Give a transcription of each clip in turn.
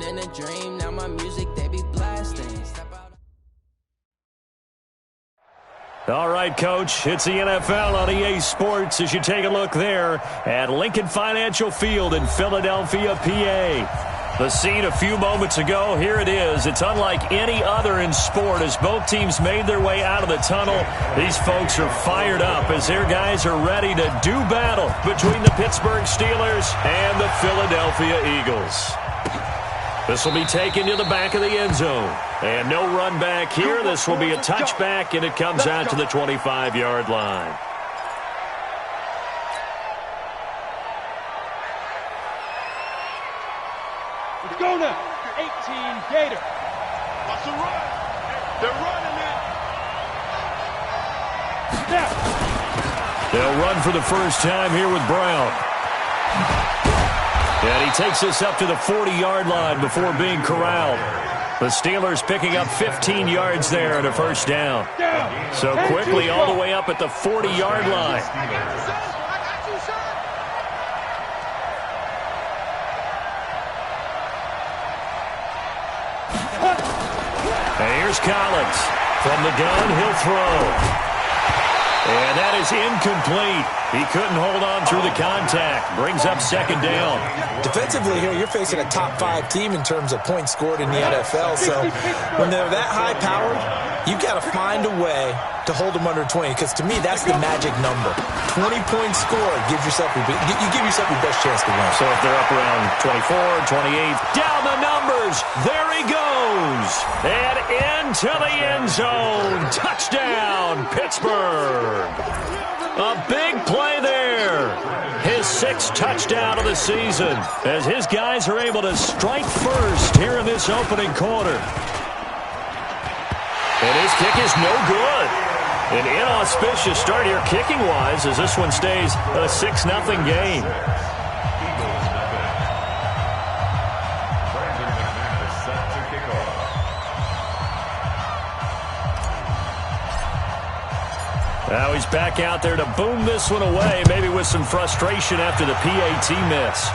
than a dream. Now my music, they be blasting. All right, Coach, it's the NFL on EA Sports as you take a look there at Lincoln Financial Field in Philadelphia, PA. The scene a few moments ago, here it is. It's unlike any other in sport as both teams made their way out of the tunnel. These folks are fired up as their guys are ready to do battle between the Pittsburgh Steelers and the Philadelphia Eagles. This will be taken to the back of the end zone. And no run back here. This will be a touchback, and it comes out to the 25-yard line. Let's go now. 18 Gator. Watch the run. They're running it. Snap. They'll run for the first time here with Brown. And he takes this up to the 40-yard line before being corralled. The Steelers picking up 15 yards there and a first down. So quickly all the way up at the 40-yard line. And here's Collins. From the gun, he'll throw. And that is incomplete. He couldn't hold on through the contact. Brings up second down. Defensively here, you're facing a top-5 team in terms of points scored in the NFL. So when they're that high-powered, you've got to find a way to hold them under 20. Because to me, that's the magic number. 20 points scored gives yourself you give yourself your best chance to win. So if they're up around 24, 28, down the numbers. There he goes. And into the end zone. Touchdown, Pittsburgh. A big play there. His 6th touchdown of the season as his guys are able to strike first here in this opening quarter. And his kick is no good. An inauspicious start here kicking-wise as this one stays a 6-0 game. Now he's back out there to boom this one away, maybe with some frustration after the PAT miss.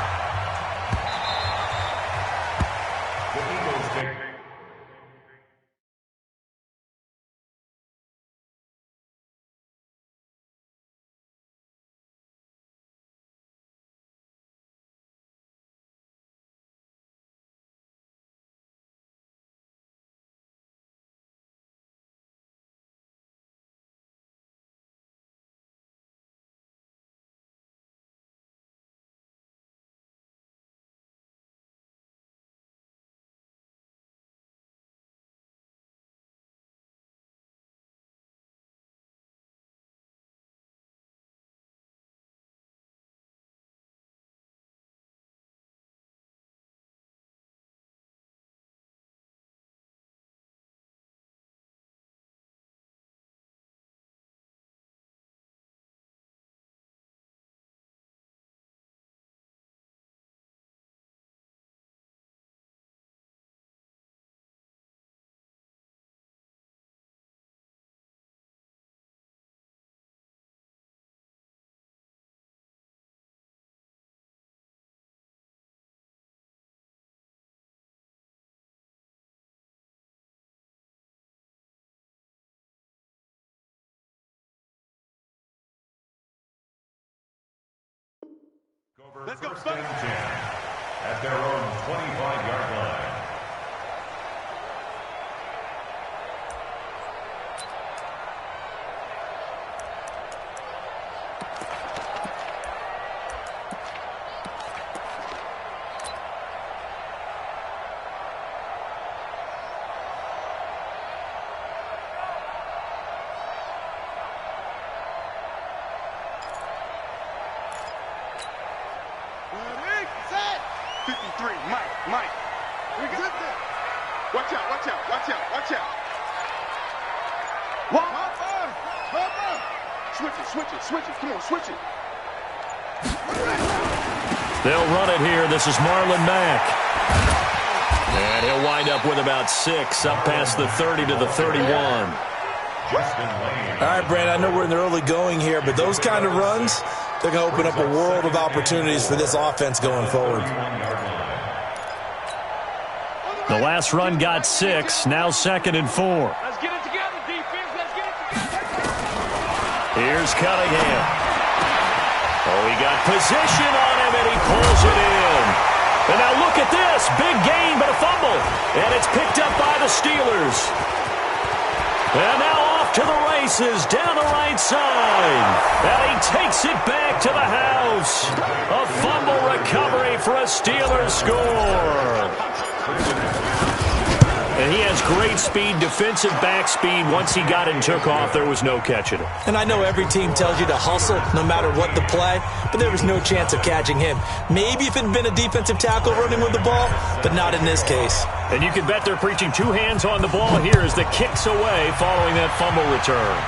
Let's go, first and 10 at their own 25-yard line. Mike. Watch out. Switch it. Come on, switch it. They'll run it here. This is Marlon Mack. And he'll wind up with about 6 up past the 30 to the 31. All right, Brandon, I know we're in the early going here, but those kind of runs, they're going to open up a world of opportunities for this offense going forward. The last run got 6, now 2nd and 4. Let's get it together, defense. Let's get it together. Here's Cunningham. Oh, he got position on him, and he pulls it in. And now look at this. Big gain, but a fumble. And it's picked up by the Steelers. And now off to the races down the right side. And he takes it back to the house. A fumble recovery for a Steelers score. And he has great speed, defensive back speed. Once he got it and took off, there was no catching him. And I know every team tells you to hustle no matter what the play, but there was no chance of catching him. Maybe if it had been a defensive tackle running with the ball, but not in this case. And you can bet they're preaching 2 hands on the ball here as the kick's away following that fumble return.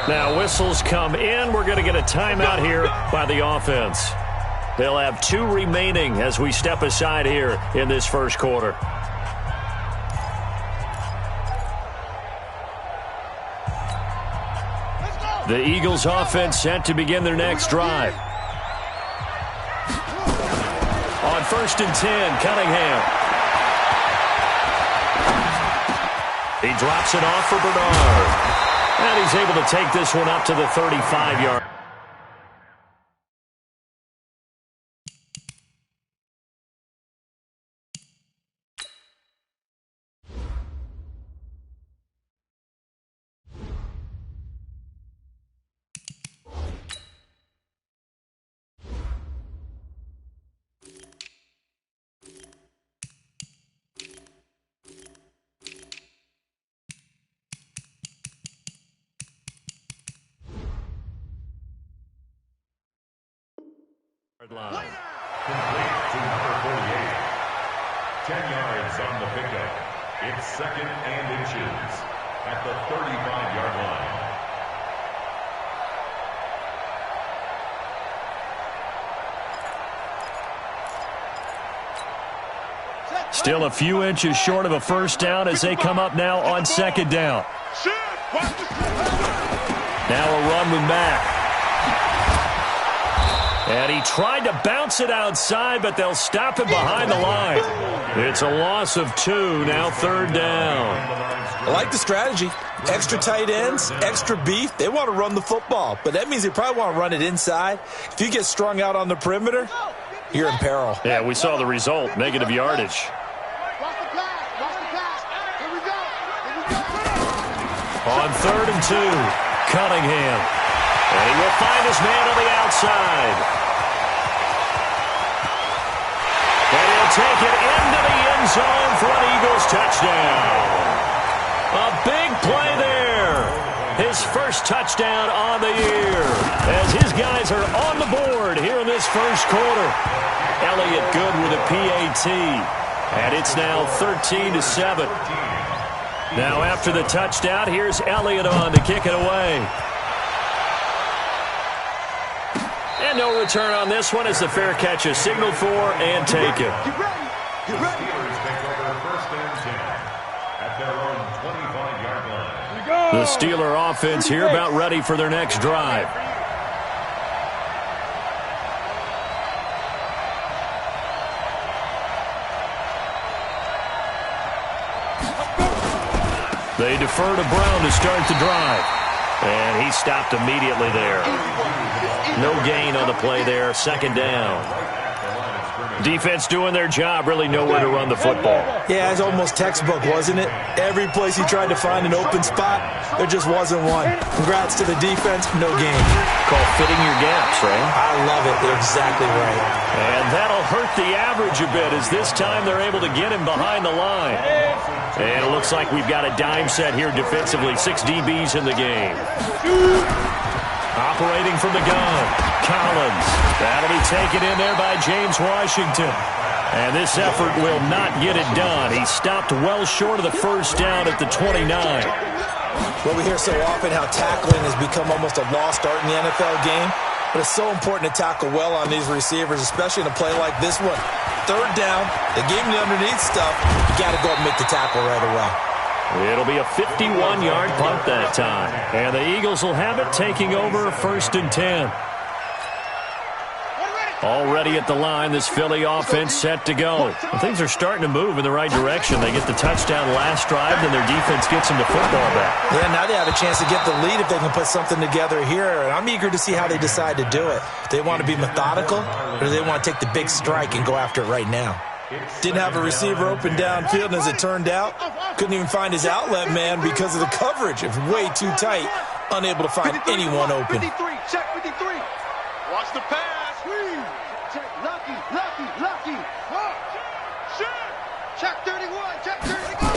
Now whistles come in. We're going to get a timeout here by the offense. They'll have 2 remaining as we step aside here in this first quarter. The Eagles offense set to begin their next drive. On 1st and 10, Cunningham. He drops it off for Bernard. And he's able to take this one up to the 35-yard. Line. Complete to number 48. 10 yards on the pickup. It's 2nd and inches at the 35-yard line. Still a few inches short of a first down as they come up now on 2nd down. Now a run with Mack. And he tried to bounce it outside, but they'll stop it behind the line. It's a loss of 2, now 3rd down. I like the strategy. Extra tight ends, extra beef. They want to run the football, but that means they probably want to run it inside. If you get strung out on the perimeter, you're in peril. Yeah, we saw the result, negative yardage. On 3rd and 2, Cunningham. And he will find his man on the outside. And he'll take it into the end zone for an Eagles touchdown. A big play there. His first touchdown on the year as his guys are on the board here in this first quarter. Elliott good with a PAT. And it's now 13-7. Now after the touchdown, here's Elliott on to kick it away. And no return on this one as the fair catch is signaled for and taken. The Steelers take over 1st and 10 at their own 25-yard line. The Steeler offense here about ready for their next drive. They defer to Brown to start the drive. And he stopped immediately there. No gain on the play there. 2nd down. Defense doing their job, really nowhere to run the football. Yeah, it's almost textbook, wasn't it? Every place he tried to find an open spot, there just wasn't one. Congrats to the defense, no gain. Called fitting your gaps, right? I love it. They're exactly right. And that'll hurt the average a bit as this time they're able to get him behind the line. And it looks like we've got a dime set here defensively. 6 DBs in the game. Operating from the gun, Collins. That'll be taken in there by James Washington. And this effort will not get it done. He stopped well short of the first down at the 29. Well, we hear so often how tackling has become almost a lost art in the NFL game. But it's so important to tackle well on these receivers, especially in a play like this one. 3rd down, they gave him the underneath stuff. You got to go up and make the tackle right away. It'll be a 51-yard punt that time. And the Eagles will have it taking over 1st and 10. Already at the line, this Philly offense set to go. And things are starting to move in the right direction. They get the touchdown last drive, then their defense gets them the football back. Yeah, now they have a chance to get the lead if they can put something together here. And I'm eager to see how they decide to do it. Do they want to be methodical, or do they want to take the big strike and go after it right now? Didn't have a receiver open downfield, and as it turned out, couldn't even find his outlet man because of the coverage. It was way too tight, unable to find anyone open. 53, check 53. Watch the pass. Check, lucky. Check 31, check 31.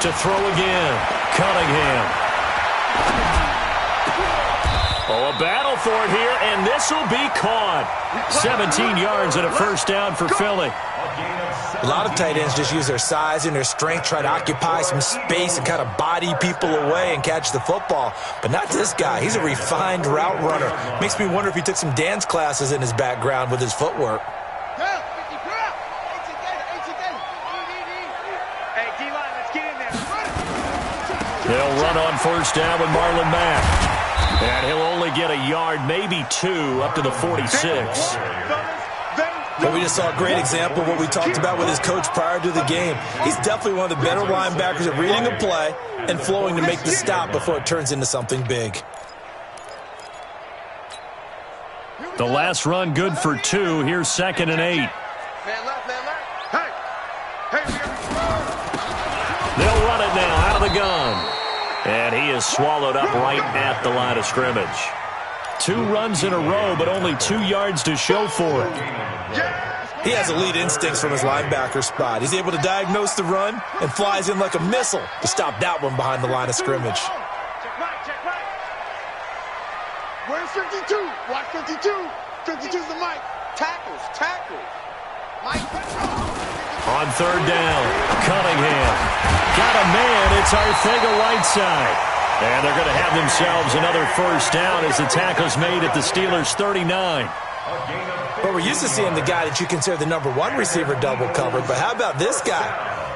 To throw again, Cunningham. Oh, a battle for it here, and this will be caught. 17 yards and a first down for Philly. A lot of tight ends just use their size and their strength, try to occupy some space and kind of body people away and catch the football. But not this guy. He's a refined route runner. Makes me wonder if he took some dance classes in his background with his footwork. They'll run on first down with Marlon Mack. And he'll only get a yard, maybe two, up to the 46. But we just saw a great example of what we talked about with his coach prior to the game. He's definitely one of the better linebackers at reading a play and flowing to make the stop before it turns into something big. The last run good for 2. Here's 2nd and 8. Man left. Hey. They'll run it now out of the gun. And he is swallowed up right at the line of scrimmage. 2 runs in a row, but only 2 yards to show for it. He has elite instincts from his linebacker spot. He's able to diagnose the run and flies in like a missile to stop that one behind the line of scrimmage. Check right. Where's 52? Watch 52. 52's the mic. Tackles. Mike. On third down, Cunningham. Got a man. It's Arcega-Whiteside. And they're going to have themselves another first down as the tackle's made at the Steelers' 39. Well, we're used to seeing the guy that you consider the number 1 receiver double covered, but how about this guy?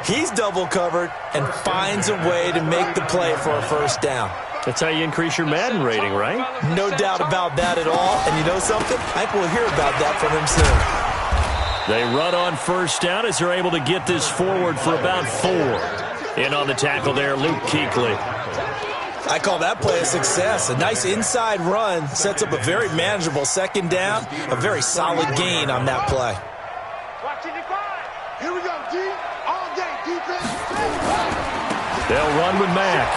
He's double covered and finds a way to make the play for a first down. That's how you increase your Madden rating, right? No doubt about that at all. And you know something? I think we'll hear about that from him soon. They run on first down as they're able to get this forward for about 4. In on the tackle there, Luke Kuechly. I call that play a success. A nice inside run sets up a very manageable second down, a very solid gain on that play. Here we go, D. All day, defense. They'll run with Mack.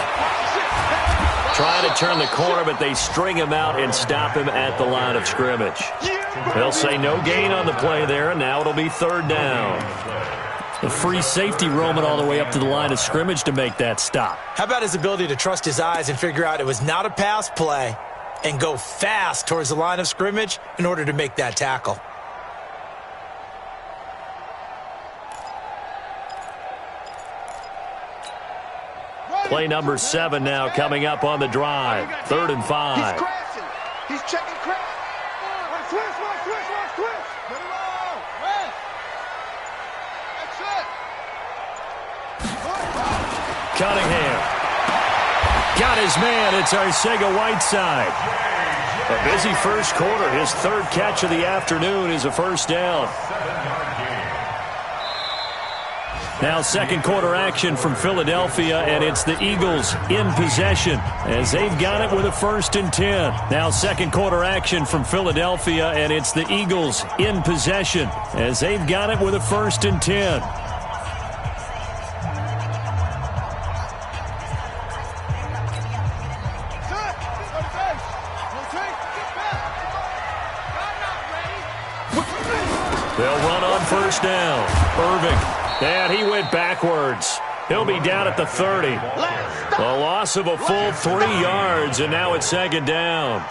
Trying to turn the corner, but they string him out and stop him at the line of scrimmage. They'll say no gain on the play there, and now it'll be third down. The free safety roaming all the way up to the line of scrimmage to make that stop. How about his ability to trust his eyes and figure out it was not a pass play and go fast towards the line of scrimmage in order to make that tackle? Play number 7 now coming up on the drive. 3rd and 5. He's crashing. He's checking crash. Watch twist. Put it on. Rest. That's it. Cunningham. Got his man. It's Arcega-Whiteside. A busy first quarter. His 3rd catch of the afternoon is a first down. Now second quarter action from Philadelphia, and it's the Eagles in possession as they've got it with a 1st and 10. Now second quarter action from Philadelphia, and it's the Eagles in possession as they've got it with a 1st and 10. They'll run on first down. Irving. And he went backwards. He'll be down at the 30. A loss of a full 3 yards, and now it's 2nd down.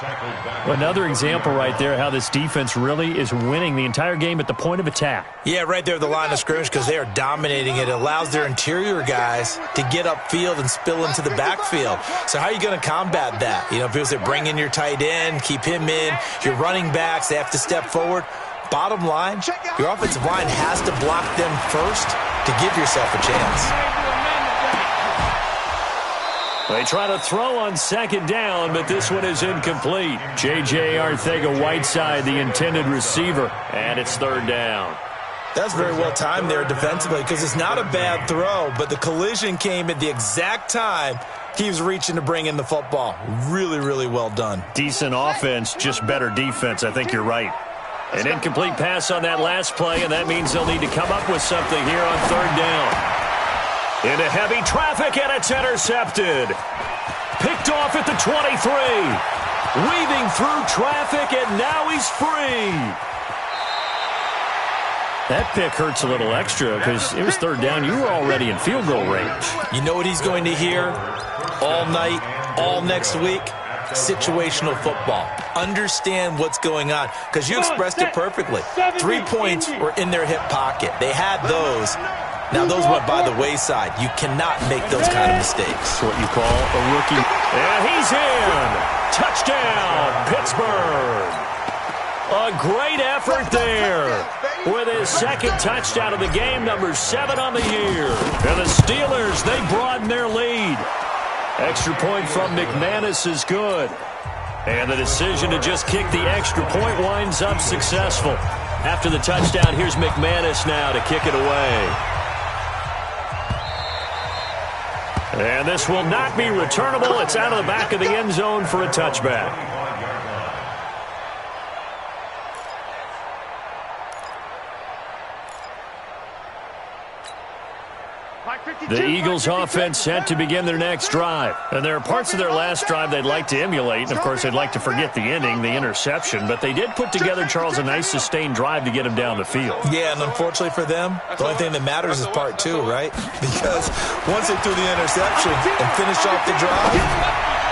Another example right there how this defense really is winning the entire game at the point of attack. Yeah, right there at the line of scrimmage because they are dominating it. It allows their interior guys to get upfield and spill into the backfield. So how are you going to combat that? You know, if it was to bring in your tight end, keep him in, your running backs, they have to step forward. Bottom line, your offensive line has to block them first to give yourself a chance. They try to throw on second down, but this one is incomplete. J.J. Arcega-Whiteside, the intended receiver, and it's third down. That's very well timed there defensively because it's not a bad throw, but the collision came at the exact time he was reaching to bring in the football. Really, really well done. Decent offense, just better defense. I think you're right. An incomplete pass on that last play, and that means they'll need to come up with something here on third down. Into heavy traffic, and it's intercepted. Picked off at the 23. Weaving through traffic, and now he's free. That pick hurts a little extra because it was third down. You were already in field goal range. You know what he's going to hear all night, all next week? Situational football. Understand what's going on because you expressed it perfectly. 3 points were in their hip pocket. They had those. Now, those went by the wayside. You cannot make those kind of mistakes. That's what you call a rookie. And he's in. Touchdown, Pittsburgh. A great effort there. With his second touchdown of the game, number 7 on the year. And the Steelers, they broaden their lead. Extra point from McManus is good. And the decision to just kick the extra point winds up successful. After the touchdown, here's McManus now to kick it away. And this will not be returnable. It's out of the back of the end zone for a touchback. The Eagles offense set to begin their next drive. And there are parts of their last drive they'd like to emulate. And, of course, they'd like to forget the ending, the interception. But they did put together, Charles, a nice sustained drive to get him down the field. Yeah, and unfortunately for them, the only thing that matters is part 2, right? Because once they threw the interception and finished off the drive,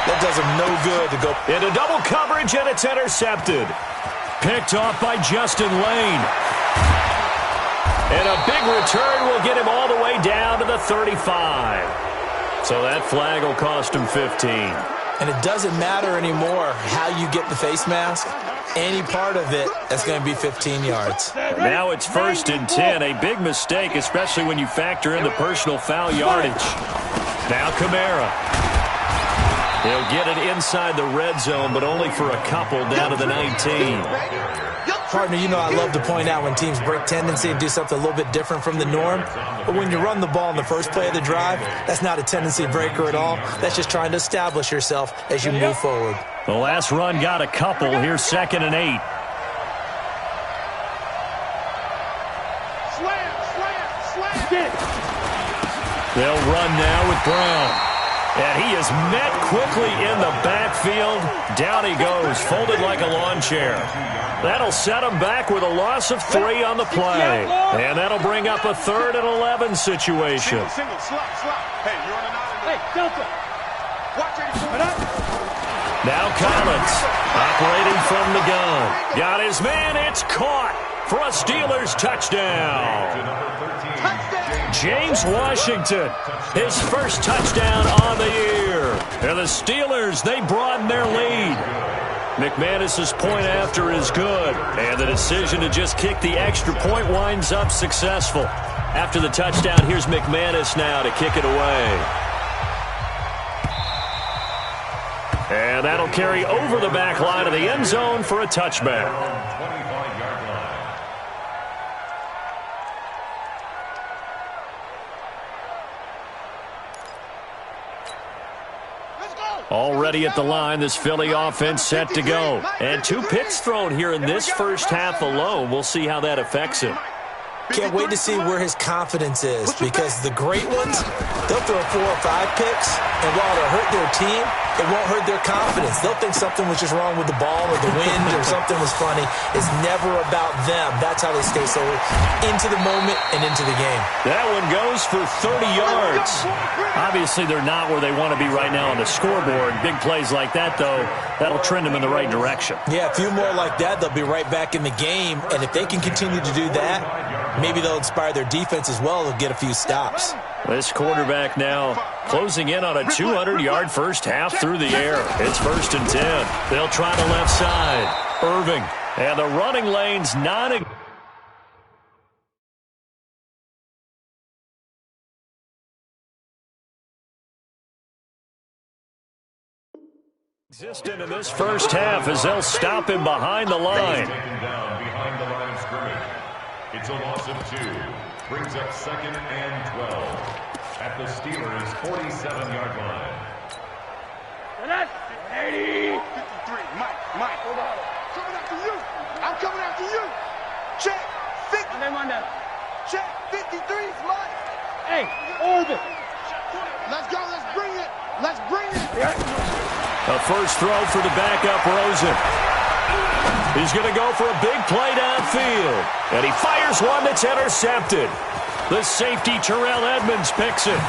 that does them no good to go. Into double coverage, and it's intercepted. Picked off by Justin Lane. And a big return will get him all the way down to the 35. So that flag will cost him 15. And it doesn't matter anymore how you get the face mask. Any part of it, that's going to be 15 yards. Now it's 1st and 10. A big mistake, especially when you factor in the personal foul yardage. Now Kamara. He'll get it inside the red zone, but only for a couple down to the 19. Partner, you know I love to point out when teams break tendency and do something a little bit different from the norm. But when you run the ball in the first play of the drive, that's not a tendency breaker at all. That's just trying to establish yourself as you move forward. The last run got a couple. Here's 2nd and 8. They'll run now with Brown. And he is met quickly in the backfield. Down he goes, folded like a lawn chair. That'll set him back with a loss of 3 on the play. And that'll bring up a 3rd and 11 situation. Now Collins, operating from the gun. Got his man, it's caught for a Steelers touchdown. James Washington, his first touchdown on the year. And the Steelers, they broaden their lead. McManus's point after is good. And the decision to just kick the extra point winds up successful. After the touchdown, here's McManus now to kick it away. And that'll carry over the back line of the end zone for a touchback. Already at the line, this Philly offense set to go. And 2 picks thrown here in this first half alone. We'll see how that affects him. Can't wait to see where his confidence is because the great ones, they'll throw 4 or 5 picks, and while it'll hurt their team, it won't hurt their confidence. They'll think something was just wrong with the ball or the wind or something was funny. It's never about them. That's how they stay so into the moment and into the game. That one goes for 30 yards. Obviously, they're not where they want to be right now on the scoreboard. Big plays like that, though, that'll trend them in the right direction. Yeah, a few more like that, they'll be right back in the game. And if they can continue to do that, maybe they'll inspire their defense as well. They'll get a few stops. This quarterback now closing in on a 200-yard first half through the air. It's 1st and 10. They'll try the left side. Irving. And the running lane's not... Existent in this first half as they'll stop him behind the line. Taken down behind the line of scrimmage. It's a loss of 2. Brings up 2nd and 12 at the Steelers' 47-yard line. 80. 53. Mike. Hold on. Coming after you. I'm coming after you. Check. 50. Check. 53 is mine. Hey, orbit. Let's go. Let's bring it. Let's bring it. A first throw for the backup, Rosen. He's going to go for a big play downfield. And he fires one that's intercepted. The safety, Terrell Edmonds, picks it.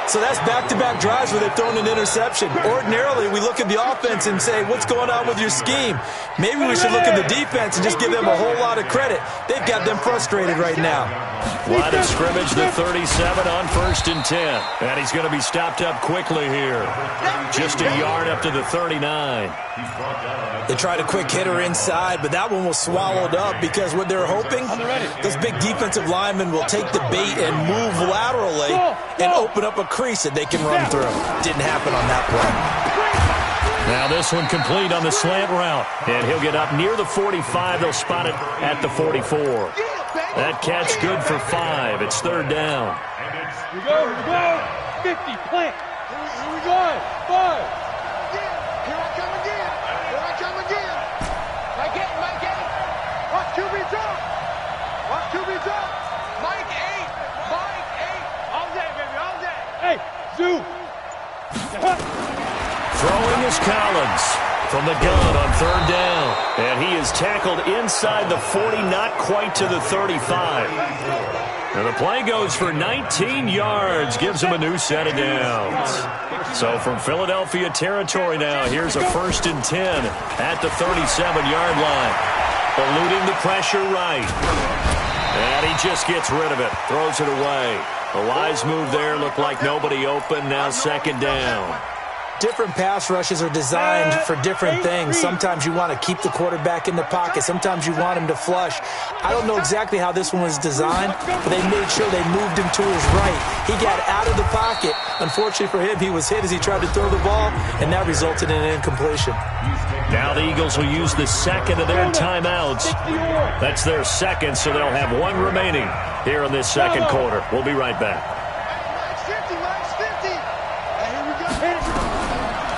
So that's back-to-back drives where they've thrown an interception. Ordinarily, we look at the offense and say, what's going on with your scheme? Maybe we should look at the defense and just give them a whole lot of credit. They've got them frustrated right now. Line of scrimmage, the 37 on 1st and 10. And he's going to be stopped up quickly here. Just a yard up to the 39. They tried a quick hitter inside, but that one was swallowed up because what they're hoping, those big defensive linemen will take the bait and move laterally and open up a crease that they can run through. Didn't happen on that play. Now this one complete on the slant route. And he'll get up near the 45. They'll spot it at the 44. That catch good for 5. It's 3rd down. Here we go. 50, plant. Here we go. 5. Here I come again. Mike 8. Watch QB drop. Mike 8. All day, baby, all day. Hey, Zoo. Throwing is Collins from the gun on 3rd down. And he is tackled inside the 40, not quite to the 35. And the play goes for 19 yards, gives him a new set of downs. So from Philadelphia territory now, here's a 1st and 10 at the 37-yard line. Eluding the pressure right. And he just gets rid of it, throws it away. A wise move there, looked like nobody open, now 2nd down. Different pass rushes are designed for different things. Sometimes you want to keep the quarterback in the pocket. Sometimes you want him to flush. I don't know exactly how this one was designed, but they made sure they moved him to his right. He got out of the pocket. Unfortunately for him, he was hit as he tried to throw the ball, and that resulted in an incompletion. Now the Eagles will use the 2nd of their timeouts. That's their 2nd, so they'll have 1 remaining here in this 2nd quarter. We'll be right back.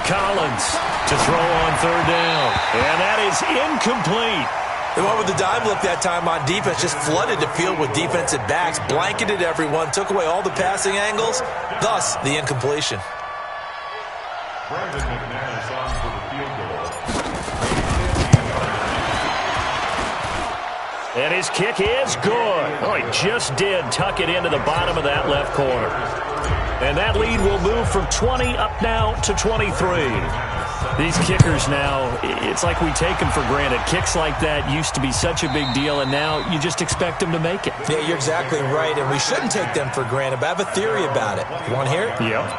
Collins to throw on 3rd down. And that is incomplete. They went with the dime look that time on defense, just flooded the field with defensive backs, blanketed everyone, took away all the passing angles, thus the incompletion. Brandon McManus on for the field goal. And his kick is good. Oh, he just did tuck it into the bottom of that left corner. And that lead will move from 20 up now to 23. These kickers now, it's like we take them for granted. Kicks like that used to be such a big deal, and now you just expect them to make it. Yeah, you're exactly right, and we shouldn't take them for granted, but I have a theory about it. You want to hear it? Yep.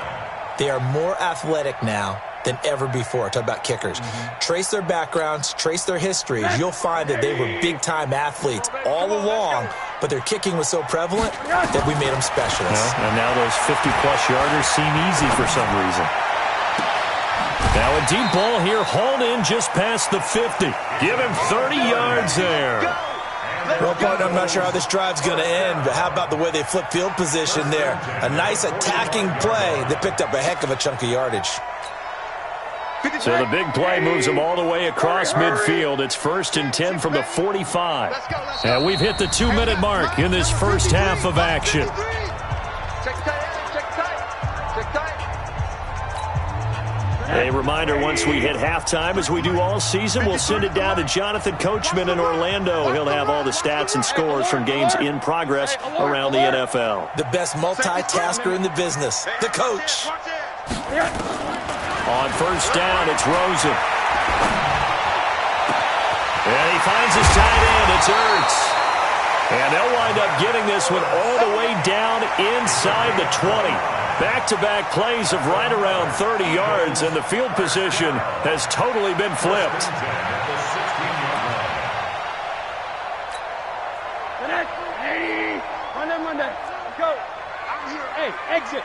They are more athletic now than ever before. Talk about kickers. Trace their backgrounds, trace their histories. You'll find that they were big-time athletes all along, but their kicking was so prevalent that we made them specialists. Well, and now those 50-plus yarders seem easy for some reason. Now a deep ball here, hauled in just past the 50. Give him 30 yards there. Well, partner, I'm not sure how this drive's going to end, but how about the way they flip field position there? A nice attacking play that picked up a heck of a chunk of yardage. So the big play moves them all the way across midfield. It's 1st and 10 from the 45. And we've hit the 2-minute mark in this first half of action. A reminder, once we hit halftime, as we do all season, we'll send it down to Jonathan Coachman in Orlando. He'll have all the stats and scores from games in progress around the NFL. The best multitasker in the business, the coach. On 1st down, it's Rosen. And he finds his tight end. It's Ertz. And they'll wind up getting this one all the way down inside the 20. Back-to-back plays of right around 30 yards, and the field position has totally been flipped. Monday. Let's go. I'm here. Hey, exit.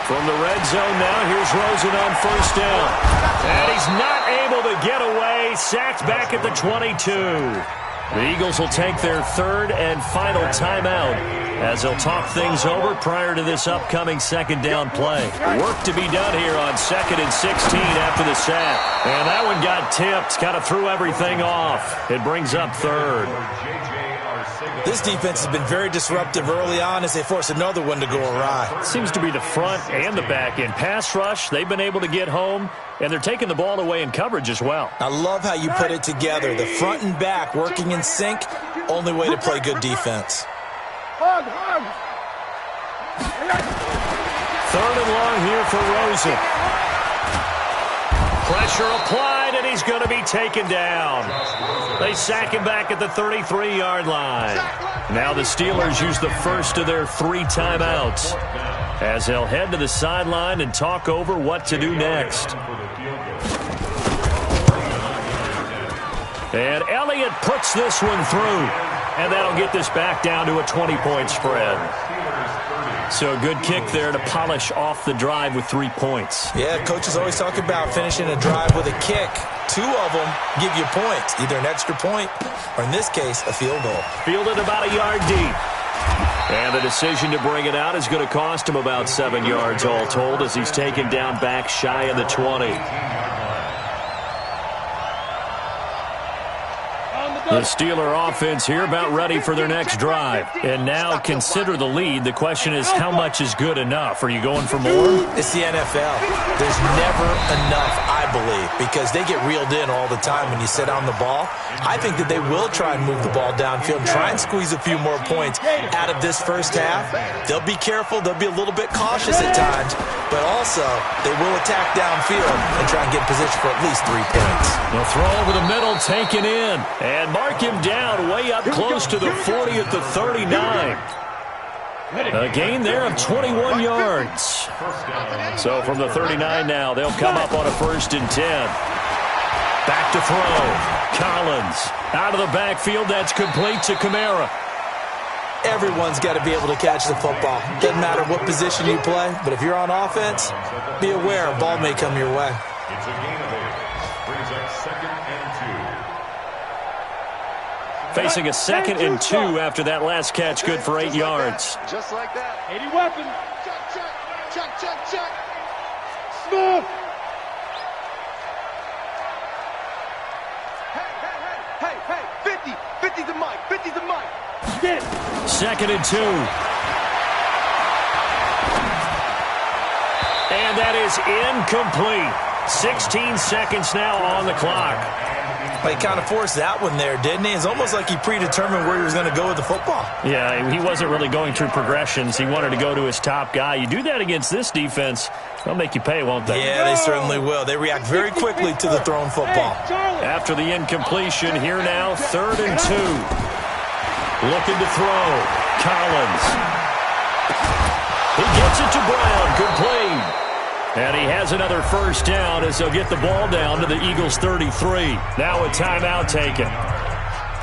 From the red zone now, here's Rosen on first down. And he's not able to get away. Sacked back at the 22. The Eagles will take their third and final timeout as they'll talk things over prior to this upcoming second down play. Work to be done here on 2nd and 16 after the sack. And that one got tipped, kind of threw everything off. It brings up third. This defense has been very disruptive early on as they force another one to go awry. Seems to be the front and the back end. Pass rush, they've been able to get home, and they're taking the ball away in coverage as well. I love how you put it together. The front and back working in sync, only way to play good defense. Third and long here for Rosen. Pressure applied, and he's going to be taken down. They sack him back at the 33-yard line. Now the Steelers use the first of their 3 timeouts as they'll head to the sideline and talk over what to do next. And Elliott puts this one through, and that'll get this back down to a 20-point spread. So a good kick there to polish off the drive with 3 points. Yeah, coaches always talk about finishing a drive with a kick. 2 of them give you points, either an extra point or, in this case, a field goal. Fielded about a yard deep. And the decision to bring it out is going to cost him about 7 yards all told as he's taken down back shy of the 20. The Steeler offense here about ready for their next drive. And now consider the lead. The question is, how much is good enough? Are you going for more? It's the NFL. There's never enough, I believe, because they get reeled in all the time when you sit on the ball. I think that they will try and move the ball downfield and try and squeeze a few more points out of this first half. They'll be careful. They'll be a little bit cautious at times, but also they will attack downfield and try and get position for at least 3 points. The throw over the middle taken in. And mark him down way up close to the 40 at the 39. A gain there of 21 yards. So from the 39 now, they'll come up on a 1st and 10. Back to throw. Collins out of the backfield. That's complete to Kamara. Everyone's got to be able to catch the football. Doesn't matter what position you play, but if you're on offense, be aware a ball may come your way. It's a gain of 8. Brings up 2nd and 2. Facing a 2nd and 2 after that last catch, good for 8 yards. Just like that. 80 weapon. Check, check, check, check, check. Smooth. Hey, 50. 50's the mic. 50's the mic. Get it. 2nd and 2. And that is incomplete. 16 seconds now on the clock. He kind of forced that one there, didn't he? It's almost like he predetermined where he was going to go with the football. Yeah, he wasn't really going through progressions. He wanted to go to his top guy. You do that against this defense, they'll make you pay, won't they? Yeah, they certainly will. They react very quickly to the thrown football. After the incompletion, here now, 3rd and 2. Looking to throw. Collins. He gets it to Brown. Complete. And he has another 1st down as they'll get the ball down to the Eagles' 33. Now a timeout taken.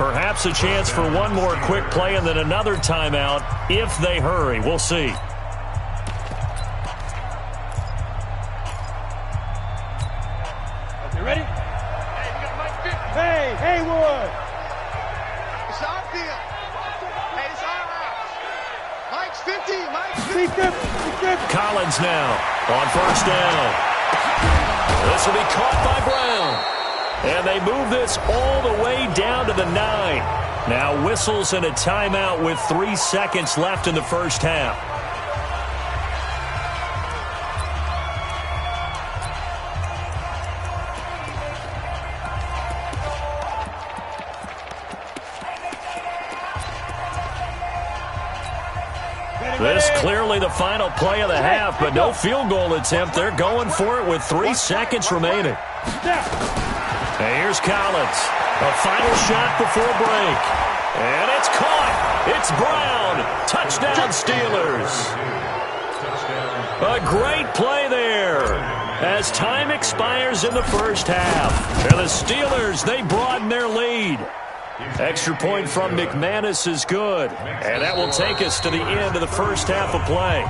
Perhaps a chance for one more quick play and then another timeout if they hurry. We'll see. Okay, ready? Hey, we got Mike 50. Hey, Haywood. It's our field. Hey, it's our house. Mike's 50. Mike's 50. Collins now on 1st down. This will be caught by Brown. And they move this all the way down to the 9. Now whistles and a timeout with 3 seconds left in the first half. This clearly the final play of the half, but no field goal attempt. They're going for it with 3 seconds remaining. And here's Collins. A final shot before break. And it's caught. It's Brown. Touchdown, Steelers. A great play there as time expires in the first half. And the Steelers, they broaden their lead. Extra point from McManus is good. And that will take us to the end of the first half of play.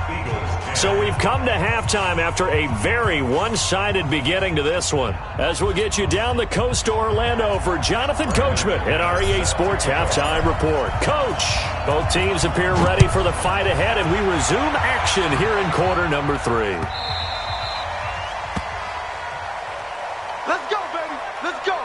So we've come to halftime after a very one-sided beginning to this one. As we'll get you down the coast to Orlando for Jonathan Coachman at our EA Sports Halftime Report. Coach, both teams appear ready for the fight ahead, and we resume action here in quarter number 3. Let's go, baby. Let's go.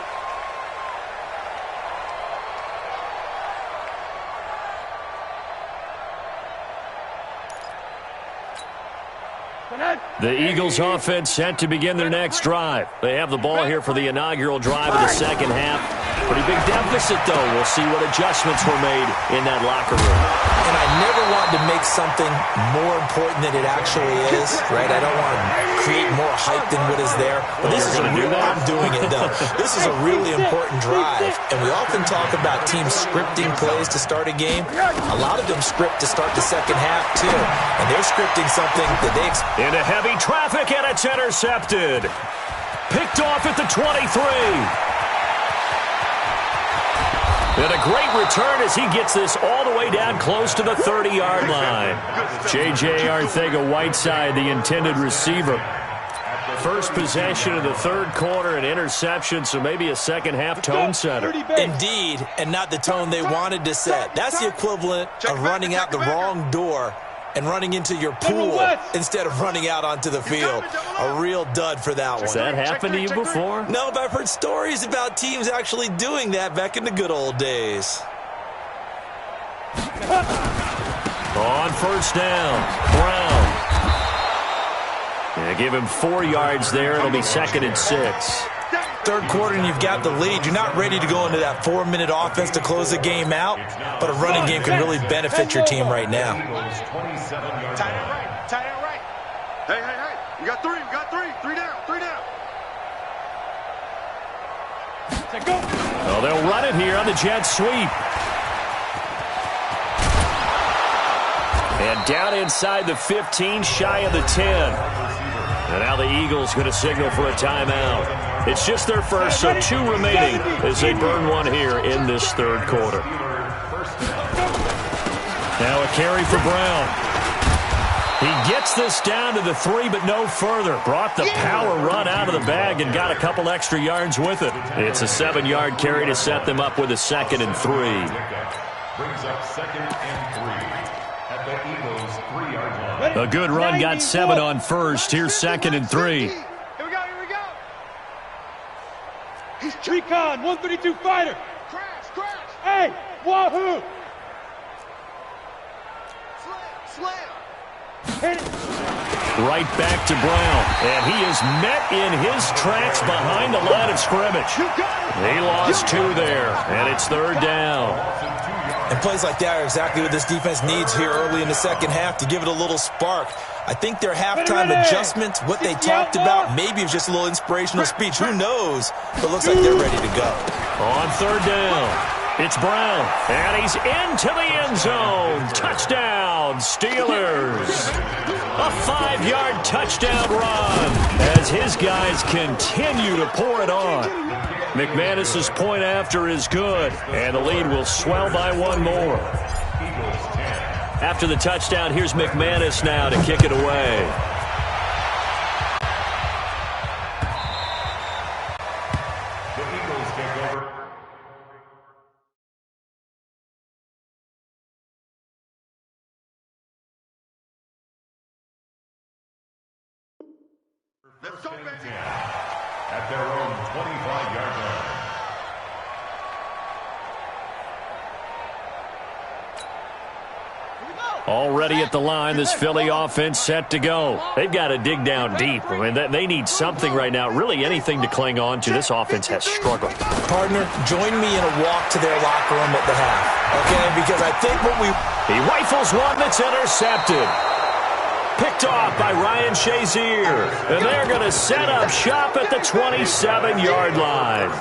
The Eagles offense set to begin their next drive. They have the ball here for the inaugural drive of the second half. Pretty big deficit, though. We'll see what adjustments were made in that locker room. And I never want to make something more important than it actually is, right? I don't want to create more hype than what is there. But this is I'm doing it, though. This is a really important drive. And we often talk about teams scripting plays to start a game. A lot of them script to start the second half, too. And they're scripting something that they expect. Into heavy traffic, and it's intercepted. Picked off at the 23. And a great return as he gets this all the way down close to the 30-yard line. J.J. Arcega-Whiteside, the intended receiver. First possession of the third quarter, an interception, so maybe a second-half tone setter. Indeed, and not the tone they wanted to set. That's the equivalent of running out the wrong door and running into your pool instead of running out onto the field. A real dud for that one. Has that happened to you before? No, but I've heard stories about teams actually doing that back in the good old days. On first down, Brown. Yeah, give him 4 yards there. It'll be 2nd and 6. Third quarter and you've got the lead. You're not ready to go into that 4-minute offense to close the game out, but a running game can really benefit your team right now. Tight end right. Tight end right. Hey, hey, hey. We got 3. We got 3. 3 down. 3 down. Well, they'll run it here on the jet sweep. And down inside the 15, shy of the 10. And now the Eagles going to signal for a timeout. It's just their first, so 2 remaining as they burn one here in this third quarter. Now a carry for Brown. He gets this down to the 3, but no further. Brought the power run out of the bag and got a couple extra yards with it. It's a 7-yard carry to set them up with a 2nd and 3. Brings up 2nd and 3 at the Eagles' 3-yard line. A good run got 7 on first. Here's 2nd and 3. Recon, 132 fighter. Crash, crash. Hey, wahoo. Slam. Hit it. Right back to Brown. And he is met in his tracks behind the line of scrimmage. He lost 2 there, and it's 3rd down. And plays like that are exactly what this defense needs here early in the second half to give it a little spark. I think their halftime adjustments, what they talked about, maybe it was just a little inspirational speech. Who knows? But it looks like they're ready to go. On 3rd down, it's Brown. And he's into the end zone. Touchdown, Steelers. A 5-yard touchdown run as his guys continue to pour it on. McManus's point after is good, and the lead will swell by 1 more. After the touchdown, here's McManus now to kick it away. The Eagles take over. Let's go, baby. At their own 25-yard line. Already at the line, this Philly offense set to go. They've got to dig down deep. I mean, they need something right now, really anything to cling on to. This offense has struggled. Partner, join me in a walk to their locker room at the half, okay? Because I think what we... He rifles one that's intercepted. Picked off by Ryan Shazier. And they're going to set up shop at the 27-yard line.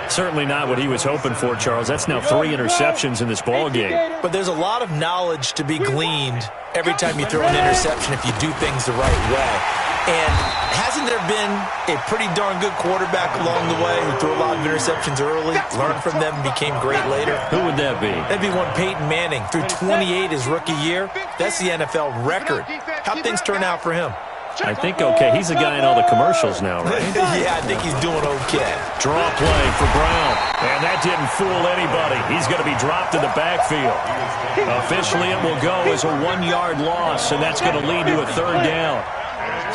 Certainly not what he was hoping for, Charles. That's now 3 interceptions in this ball game. But there's a lot of knowledge to be gleaned every time you throw an interception if you do things the right way. And hasn't there there been a pretty darn good quarterback along the way who threw a lot of interceptions early, learned from them, and became great later? Who would that be? That'd be one Peyton Manning. Threw 28 his rookie year. That's the NFL record. How'd things turn out for him? I think okay. He's the guy in all the commercials now, right? Yeah, I think he's doing okay. Draw play for Brown. And that didn't fool anybody. He's going to be dropped in the backfield. Officially, it will go as a 1-yard loss, and that's going to lead to a third down.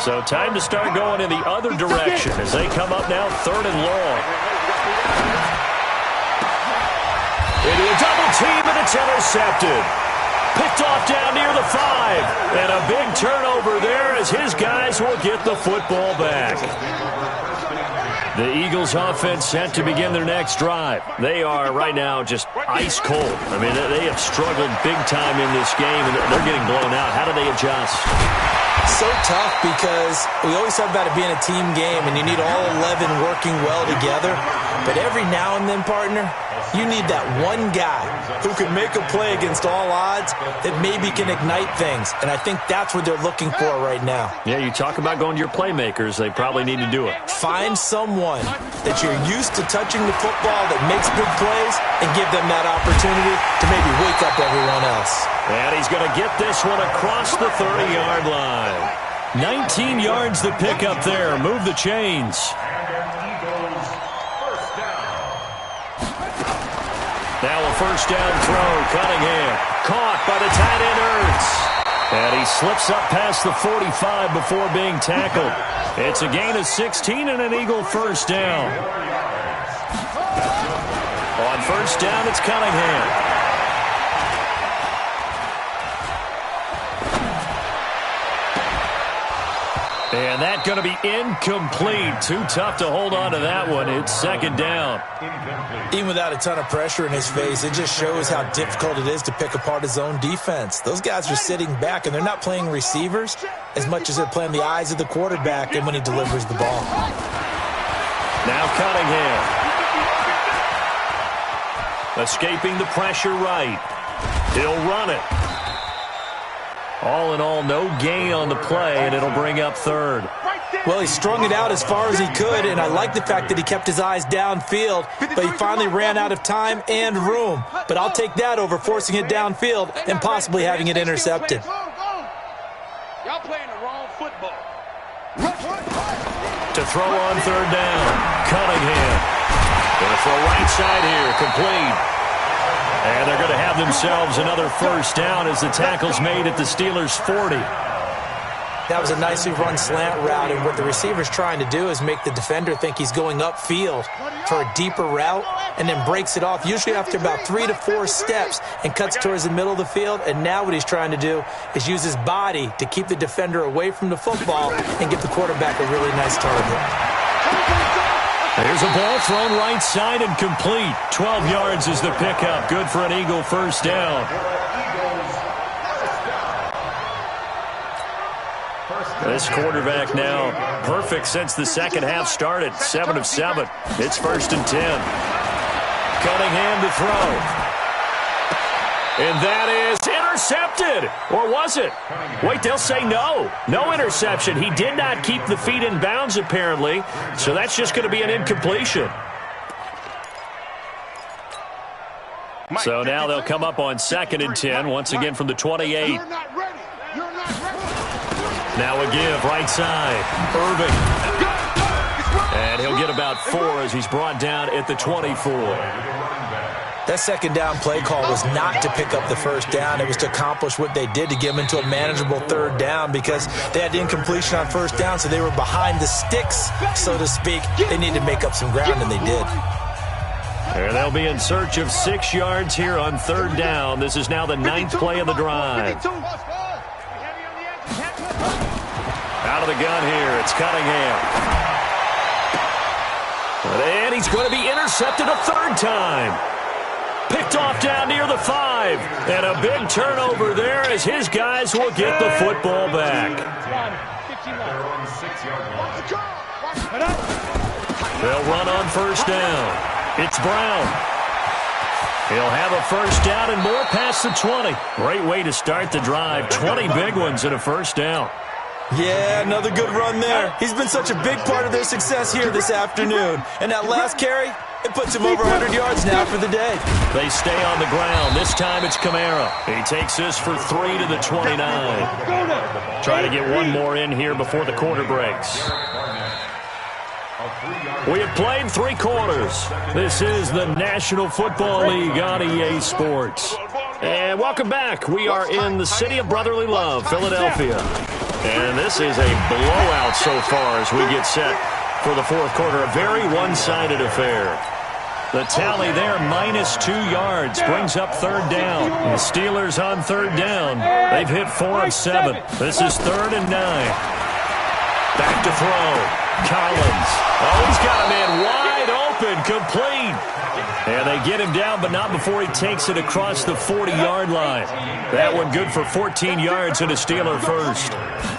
So time to start going in the other direction as they come up now 3rd and long. Into a double team, and it's intercepted. Picked off down near the 5. And a big turnover there as his guys will get the football back. The Eagles offense set to begin their next drive. They are right now just ice cold. I mean, they have struggled big time in this game, and they're getting blown out. How do they adjust? So tough because we always talk about it being a team game, and you need all 11 working well together. But every now and then, partner, you need that one guy who can make a play against all odds that maybe can ignite things. And I think that's what they're looking for right now. Yeah, you talk about going to your playmakers. They probably need to do it. Find someone that you're used to touching the football that makes big plays and give them that opportunity to maybe wake up everyone else. And he's going to get this one across the 30-yard line. 19 yards to pick up there. Move the chains. Now a first down throw. Cunningham caught by the tight end Ertz. And he slips up past the 45 before being tackled. It's a gain of 16 and an Eagle first down. On first down, it's Cunningham. And that's going to be incomplete. Too tough to hold on to that one. It's 2nd down. Even without a ton of pressure in his face, it just shows how difficult it is to pick apart his own defense. Those guys are sitting back, and they're not playing receivers as much as they're playing the eyes of the quarterback and when he delivers the ball. Now Cunningham. Escaping the pressure right. He'll run it. All in all, no gain on the play, and it'll bring up 3rd. Well, he strung it out as far as he could, and I like the fact that he kept his eyes downfield, but he finally ran out of time and room. But I'll take that over forcing it downfield and possibly having it intercepted. Y'all playing the wrong football. To throw on 3rd down, Cunningham. Going to throw right side here, complete. And they're going to have themselves another first down as the tackle's made at the Steelers' 40. That was a nicely run slant route, and what the receiver's trying to do is make the defender think he's going upfield for a deeper route and then breaks it off, usually after about 3 to 4 steps, and cuts towards the middle of the field. And now what he's trying to do is use his body to keep the defender away from the football and give the quarterback a really nice target. There's a ball thrown right side and complete. 12 yards is the pickup. Good for an Eagle first down. This quarterback now perfect since the second half started. 7 of 7. It's 1st and 10. Cunningham to throw. And that is intercepted. Or was it? Wait, they'll say no. No interception. He did not keep the feet in bounds, apparently. So that's just going to be an incompletion. So now they'll come up on 2nd and 10, once again from the 28. You're not ready. You're not ready. Now a give, right side. Irving. And he'll get about 4 as he's brought down at the 24. That 2nd down play call was not to pick up the first down. It was to accomplish what they did to get them into a manageable 3rd down because they had incompletion on first down, so they were behind the sticks, so to speak. They needed to make up some ground, and they did. And they'll be in search of 6 yards here on 3rd down. This is now the 9th play of the drive. Out of the gun here, it's Cunningham. And he's going to be intercepted a 3rd time. Picked off down near the 5. And a big turnover there as his guys will get the football back. They'll run on first down. It's Brown. He'll have a first down and more past the 20. Great way to start the drive. 20 big ones and a first down. Yeah, another good run there. He's been such a big part of their success here this afternoon. And that last carry, it puts him over 100 yards now for the day. They stay on the ground. This time it's Kamara. He takes this for 3 to the 29. Try to get one more in here before the quarter breaks. We have played 3 quarters. This is the National Football League on EA Sports. And welcome back. We are in the city of brotherly love, Philadelphia. And this is a blowout so far as we get set for the fourth quarter. A very one-sided affair. The tally there, -2 yards, brings up third down. The Steelers on third down. They've hit 4 of 7. This is 3rd and 9. Back to throw. Collins. Oh, he's got a man wide open, complete. And they get him down, but not before he takes it across the 40-yard line. That one good for 14 yards and a Steeler first.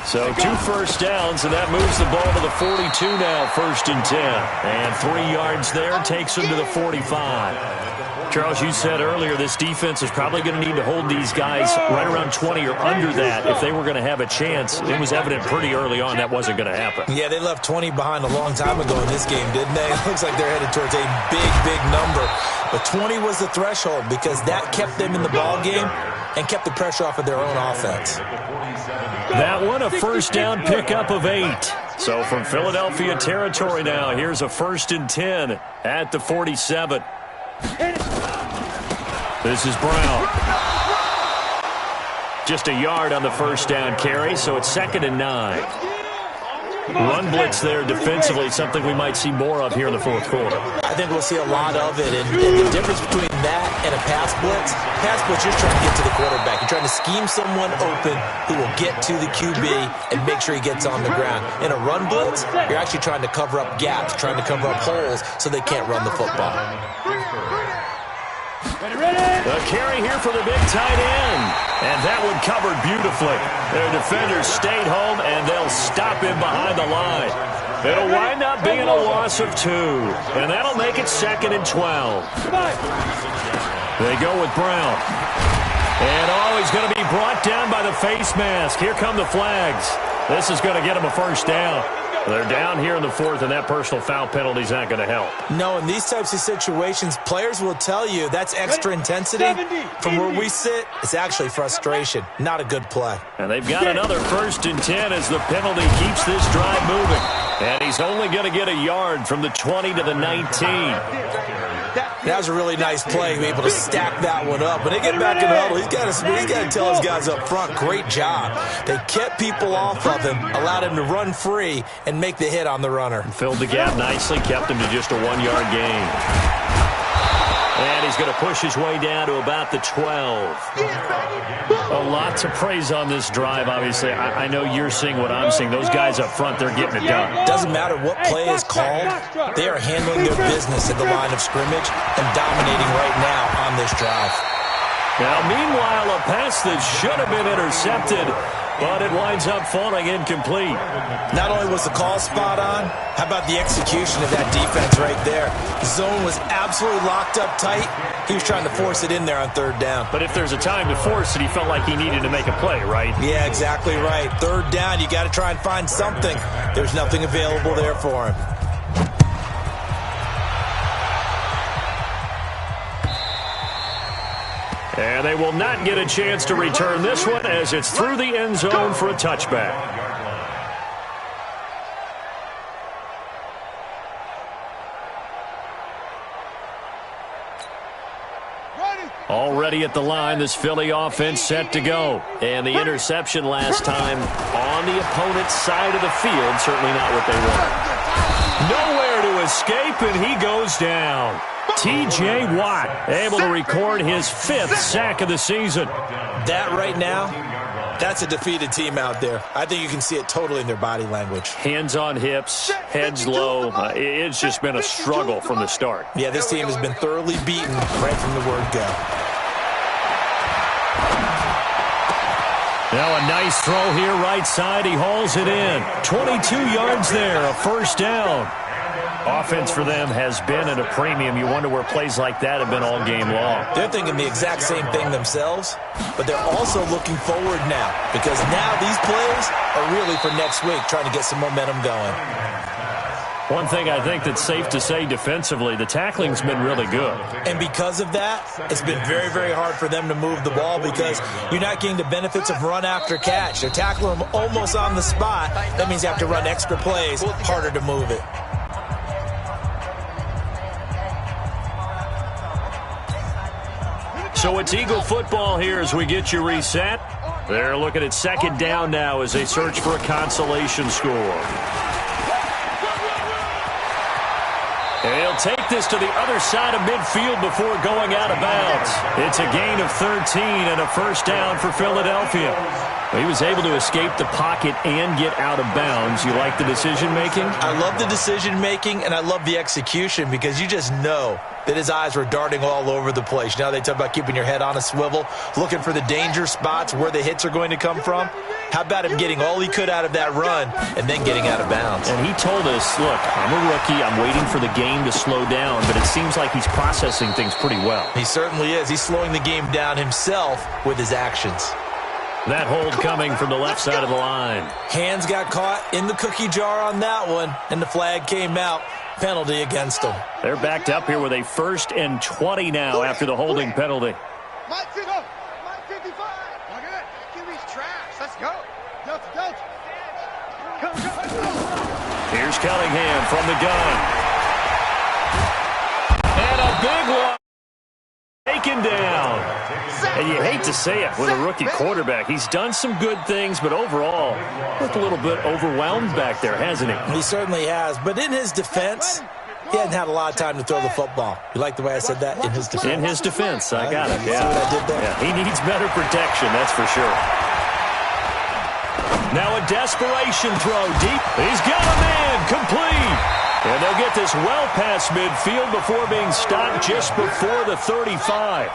So 2 first downs, and that moves the ball to the 42 now, 1st and 10. And 3 yards there takes him to the 45. Charles, you said earlier this defense is probably going to need to hold these guys right around 20 or under that if they were going to have a chance. It was evident pretty early on that wasn't going to happen. Yeah, they left 20 behind a long time ago in this game, didn't they? It looks like they're headed towards a big, big number. But 20 was the threshold because that kept them in the ball game and kept the pressure off of their own offense. That one, a first down pickup of 8. So from Philadelphia territory now, here's a 1st and 10 at the 47. This is Brown. Just a yard on the first down carry, so it's 2nd and 9. Run blitz there defensively, something we might see more of here in the fourth quarter. I think we'll see a lot of it, and the difference between that and a pass blitz, you're trying to get to the quarterback. You're trying to scheme someone open who will get to the QB and make sure he gets on the ground. In a run blitz, you're actually trying to cover up gaps, trying to cover up holes so they can't run the football. The carry here for the big tight end. And that one covered beautifully. Their defenders stayed home, and they'll stop him behind the line. It'll wind up being a loss of 2. And that'll make it 2nd and 12. They go with Brown. And, he's going to be brought down by the face mask. Here come the flags. This is going to get him a first down. They're down here in the 4th, and that personal foul penalty is not going to help. No, in these types of situations, players will tell you that's extra intensity. From where we sit, it's actually frustration. Not a good play. And they've got another 1st and 10 as the penalty keeps this drive moving. And he's only going to get a yard from the 20 to the 19. That was a really nice play, able to stack that one up. When they get back in the huddle, he's got to tell his guys up front, great job. They kept people off of him, allowed him to run free, and make the hit on the runner. Filled the gap nicely, kept him to just a 1-yard gain. And he's going to push his way down to about the 12. A lot to praise on this drive, obviously. I know you're seeing what I'm seeing. Those guys up front, they're getting it done. Doesn't matter what play is called. They are handling their business at the line of scrimmage and dominating right now on this drive. Now, meanwhile, a pass that should have been intercepted, but it winds up falling incomplete. Not only was the call spot on, how about the execution of that defense right there? The zone was absolutely locked up tight. He was trying to force it in there on 3rd down. But if there's a time to force it, he felt like he needed to make a play, right? Yeah, exactly right. 3rd down, you got to try and find something. There's nothing available there for him. And they will not get a chance to return this one as it's through the end zone for a touchback. Already at the line, this Philly offense set to go. And the interception last time on the opponent's side of the field, certainly not what they wanted. Nowhere to escape, and he goes down. T.J. Watt able to record his 5th sack of the season. That right now, that's a defeated team out there. I think you can see it totally in their body language. Hands on hips, heads low. It's just been a struggle from the start. Yeah, this team has been thoroughly beaten right from the word go. Now a nice throw here right side. He hauls it in. 22 yards there, a first down. Offense for them has been at a premium. You wonder where plays like that have been all game long. They're thinking the exact same thing themselves, but they're also looking forward now because now these plays are really for next week, trying to get some momentum going. One thing I think that's safe to say defensively, the tackling's been really good. And because of that, it's been very, very hard for them to move the ball because you're not getting the benefits of run after catch. They're tackling them almost on the spot. That means you have to run extra plays, harder to move it. So it's Eagle football here as we get you reset. They're looking at second down now as they search for a consolation score. And he'll take this to the other side of midfield before going out of bounds. It's a gain of 13 and a first down for Philadelphia. Well, he was able to escape the pocket and get out of bounds. You like the decision-making? I love the decision-making, and I love the execution because you just know that his eyes were darting all over the place. You know, they talk about keeping your head on a swivel, looking for the danger spots, where the hits are going to come from. How about him getting all he could out of that run and then getting out of bounds? And he told us, look, I'm a rookie. I'm waiting for the game to slow down, but it seems like he's processing things pretty well. He certainly is. He's slowing the game down himself with his actions. That hold coming from the left side of the line. Hands got caught in the cookie jar on that one, and the flag came out. Penalty against them. They're backed up here with a 1st and 20 now after the holding penalty. Mike 55. Look at it. QB's trash. Let's go. Delta. Come. Here's Cunningham from the gun. And a big one. Taken down. And you hate to say it with a rookie quarterback. He's done some good things, but overall, looked a little bit overwhelmed back there, hasn't he? He certainly has. But in his defense, he hadn't had a lot of time to throw the football. You like the way I said that? In his defense. In his defense. I got it. See what I did there? Yeah, he needs better protection, that's for sure. Now a desperation throw deep. He's got a man complete. And they'll get this well past midfield before being stopped just before the 35.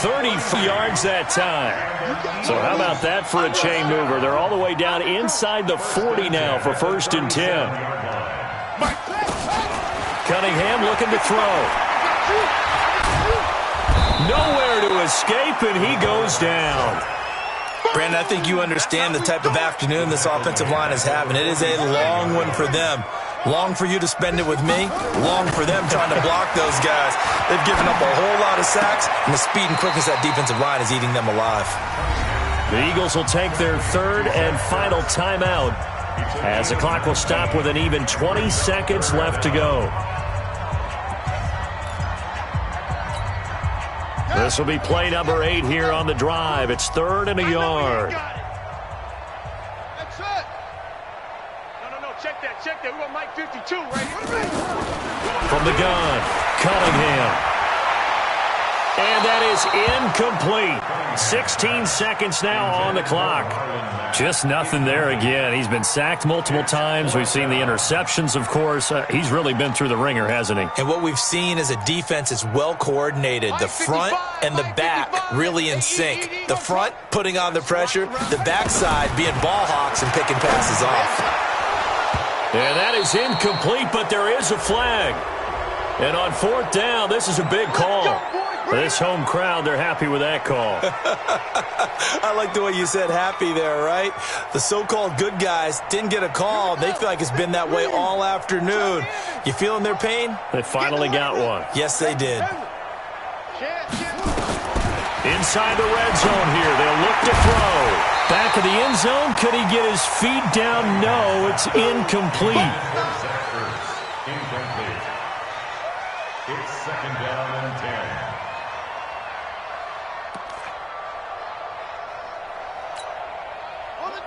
30 yards that time. So how about that for a chain mover? They're all the way down inside the 40 now for 1st and 10. Cunningham looking to throw. Nowhere to escape, and he goes down. Brandon, I think you understand the type of afternoon this offensive line is having. It is a long one for them. Long for you to spend it with me. Long for them trying to block those guys. They've given up a whole lot of sacks, and the speed and quickness of that defensive line is eating them alive. The Eagles will take their 3rd and final timeout as the clock will stop with an even 20 seconds left to go. This will be play number 8 here on the drive. It's 3rd and a yard. That's it. No. Check that. We want Mike 52 right here. From the gun, Cunningham. And that is incomplete. 16 seconds now on the clock. Just nothing there again. He's been sacked multiple times. We've seen the interceptions, of course. He's really been through the ringer, hasn't he? And what we've seen is a defense is well coordinated. The front and the back really in sync. The front putting on the pressure. The backside being ball hawks and picking passes off. And that is incomplete, but there is a flag. And on 4th down, this is a big call. This home crowd, they're happy with that call. I like the way you said happy there, right? The so-called good guys didn't get a call. They feel like it's been that way all afternoon. You feeling their pain? They finally got one. Yes, they did. Inside the red zone here. They'll look to throw. Back of the end zone. Could he get his feet down? No, it's incomplete. It's 2nd down and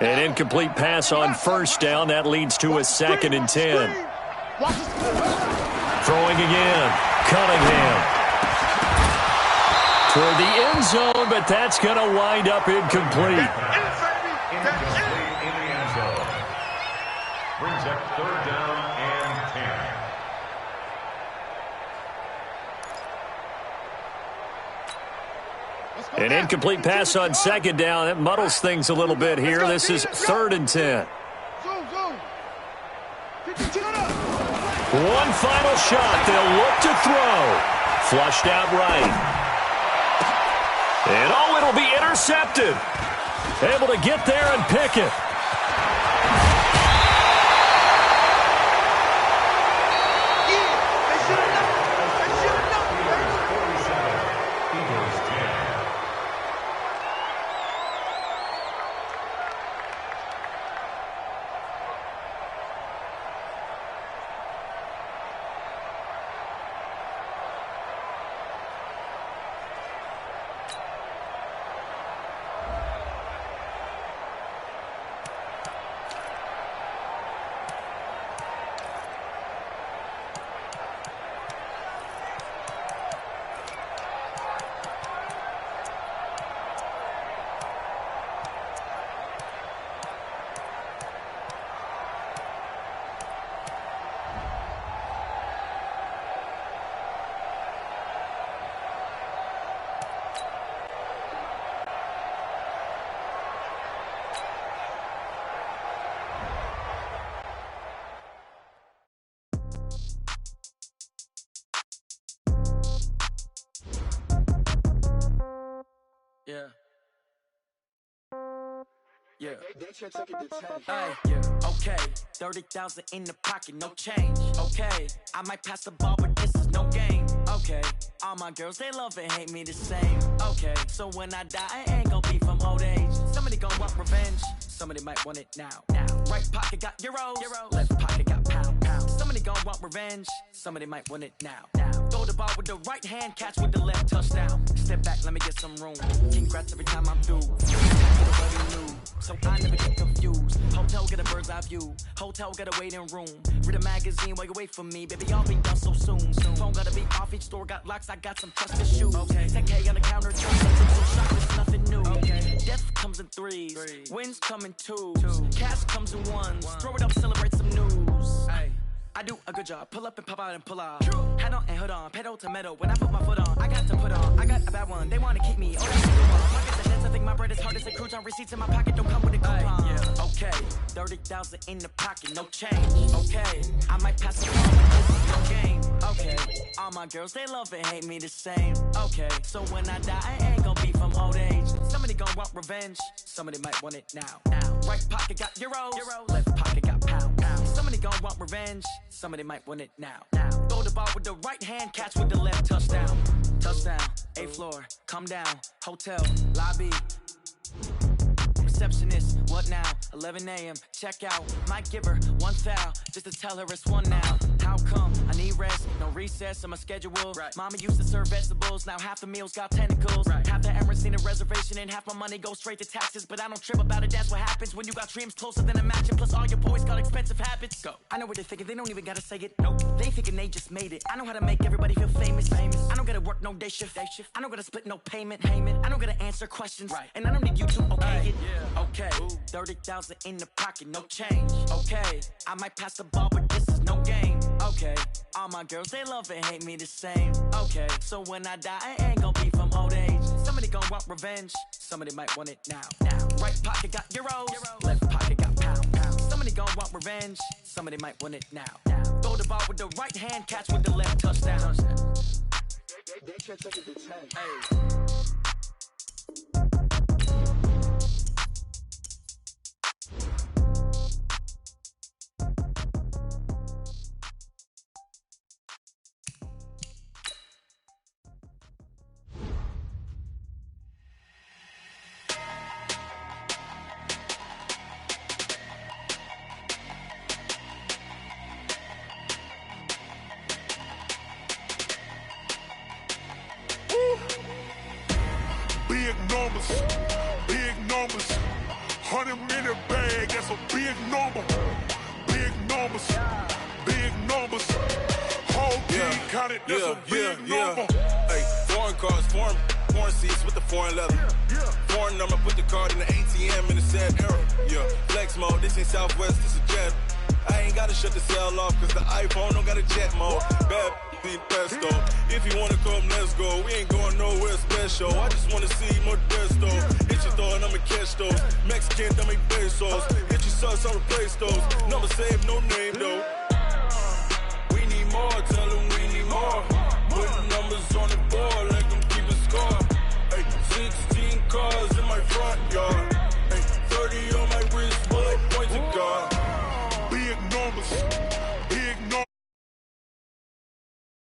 10. An incomplete pass on 1st down. That leads to a 2nd and 10. Throwing again. Cunningham. Toward the end zone, but that's going to wind up incomplete. Incomplete in the end zone. Brings up 3rd down and 10. An incomplete pass on 2nd down. That muddles things a little bit here. This is 3rd and 10. One final shot. They'll look to throw. Flushed out right. And oh, it'll be intercepted. Able to get there and pick it. Yeah. Okay. 30,000 in the pocket, no change. Okay. I might pass the ball, but this is no game. Okay. All my girls, they love and hate me the same. Okay. So when I die, I ain't gon' be from old age. Somebody gon' want revenge. Somebody might want it now. Right pocket got euros. Left pocket got pound. Somebody gon' want revenge. Somebody might want it now. Throw the ball with the right hand, catch with the left, touchdown. Step back, let me get some room. Congrats every time I'm through. So I never get confused. Hotel get a bird's eye view. Hotel get a waiting room. Read a magazine while you wait for me. Baby, I'll be done so soon. Phone gotta be off, each store got locks. I got some trusted shoes. 10K on the counter, it's nothing new. Death comes in threes. Wins come in twos. Cash comes in ones. Throw it up, celebrate some news. I do a good job. Pull up and pop out and pull out. Head on and hood on. Pedal to metal. When I put my foot on, I got to put on. I got a bad one. They want to keep me. Oh, that's a good one. Pockets and debts. I think my bread is hard as a crouton. Receipts in my pocket don't come with a coupon. Okay. 30,000 in the pocket. No change. Okay. I might pass the ball, but this is no game. Okay. All my girls, they love and hate me the same. Okay. So when I die, I ain't gon' be from old age. Somebody gon' want revenge. Somebody might want it now. Right pocket got euros. Left pocket got pound. Somebody gon' want revenge. Somebody might want it now. Throw the ball with the right hand, catch with the left, touchdown. Touchdown, 8th floor, come down, hotel, lobby. Receptionist, what now? 11 a.m., check out. Might give her one foul, just to tell her it's one now. How come? I need rest, no recess on my schedule. Mama used to serve vegetables, now half the meals got tentacles. Half the errands need a reservation and half my money goes straight to taxes. But I don't trip about it, that's what happens when you got dreams closer than a match. Plus all your boys got expensive habits. Go. I know what they're thinking, they don't even gotta say it. Nope. They thinking they just made it. I know how to make everybody feel famous. I don't gotta work no day shift. I don't gotta split no payment. I don't gotta answer questions. And I don't need you to okay it. Okay. 30,000 in the pocket, no change. Okay. I might pass the ball, but this is no game. Okay. All my girls, they love and hate me the same. Okay. So when I die, I ain't gon' be from old age. Somebody gon' want revenge. Somebody might want it now. Right pocket got euros. Left pocket got pound. Somebody gon' want revenge. Somebody might want it now. Throw the ball with the right hand, catch with the left, touchdown. They can't take it to 10. Big numbers, 100 minute bag, that's a big number. Big numbers, whole team counted, that's a big number. Hey, foreign cars, foreign seats with the foreign leather. Foreign number, put the card in the ATM in the sad era. Flex mode, this ain't Southwest, this is jet. I ain't gotta shut the cell off, cause the iPhone don't got a jet mode. Bad need pesto. If you wanna come, let's go. We ain't going nowhere special. I just wanna see more desto. Hit your door and I'ma catch those. Mexican, don't make pesos. Hit your sauce, I'll replace those. Number saved, no name though. We more, tell them we need more. Put numbers on the board.